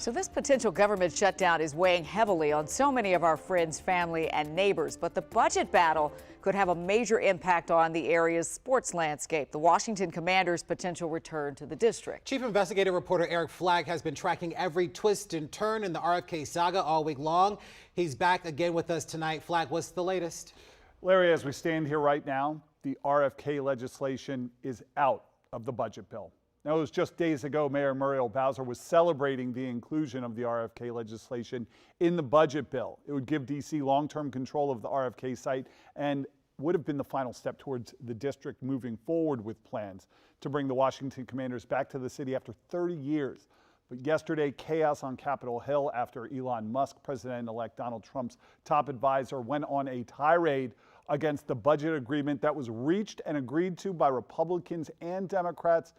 So this potential government shutdown is weighing heavily on so many of our friends, family, and neighbors. But the budget battle could have a major impact on the area's sports landscape. The Washington Commanders' potential return to the district. Chief investigative reporter Eric Flagg has been tracking every twist and turn in the RFK saga all week long. He's back again with us tonight. Flagg, what's the latest? Larry, as we stand here right now, the RFK legislation is out of the budget bill. Now, it was just days ago, Mayor Muriel Bowser was celebrating the inclusion of the RFK legislation in the budget bill. It would give D.C. long-term control of the RFK site and would have been the final step towards the district moving forward with plans to bring the Washington Commanders back to the city after 30 years. But yesterday, chaos on Capitol Hill after Elon Musk, President-elect Donald Trump's top advisor, went on a tirade against the budget agreement that was reached and agreed to by Republicans and Democrats.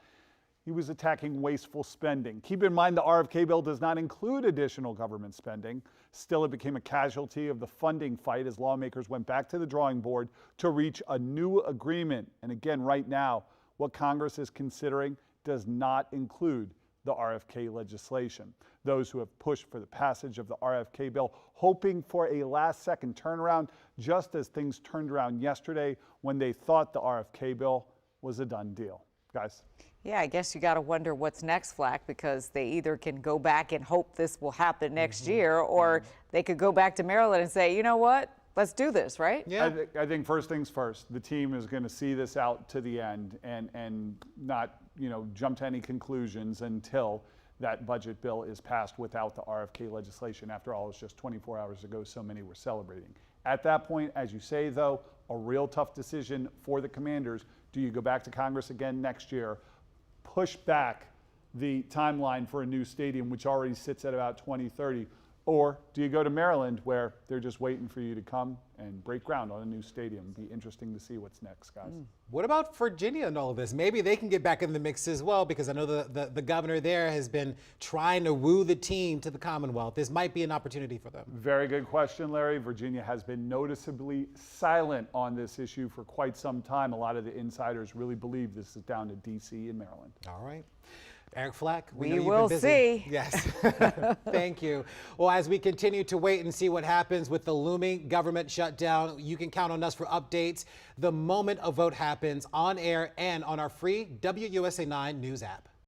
He was attacking wasteful spending. Keep in mind, the RFK bill does not include additional government spending. Still, it became a casualty of the funding fight as lawmakers went back to the drawing board to reach a new agreement. And again, right now, what Congress is considering does not include the RFK legislation. Those who have pushed for the passage of the RFK bill, hoping for a last-second turnaround, just as things turned around yesterday when they thought the RFK bill was a done deal. Guys? Yeah, I guess you got to wonder what's next, Flack, because they either can go back and hope this will happen next year, or they could go back to Maryland and say, you know what, let's do this, right? Yeah. I think first things first, the team is going to see this out to the end and not, jump to any conclusions until that budget bill is passed without the RFK legislation. After all, it's just 24 hours ago, so many were celebrating. At that point, as you say, though, a real tough decision for the Commanders. Do you go back to Congress again next year, push back the timeline for a new stadium, which already sits at about 2030, or do you go to Maryland where they're just waiting for you to come and break ground on a new stadium? Be interesting to see what's next, guys. What about Virginia and all of this? Maybe they can get back in the mix as well, because I know the governor there has been trying to woo the team to the Commonwealth. This might be an opportunity for them. Very good question, Larry. Virginia has been noticeably silent on this issue for quite some time. A lot of the insiders really believe this is down to D.C. and Maryland. All right. Eric Flagg, we will see. Yes. Thank you. Well, as we continue to wait and see what happens with the looming government shutdown, you can count on us for updates the moment a vote happens on air and on our free WUSA 9 News app.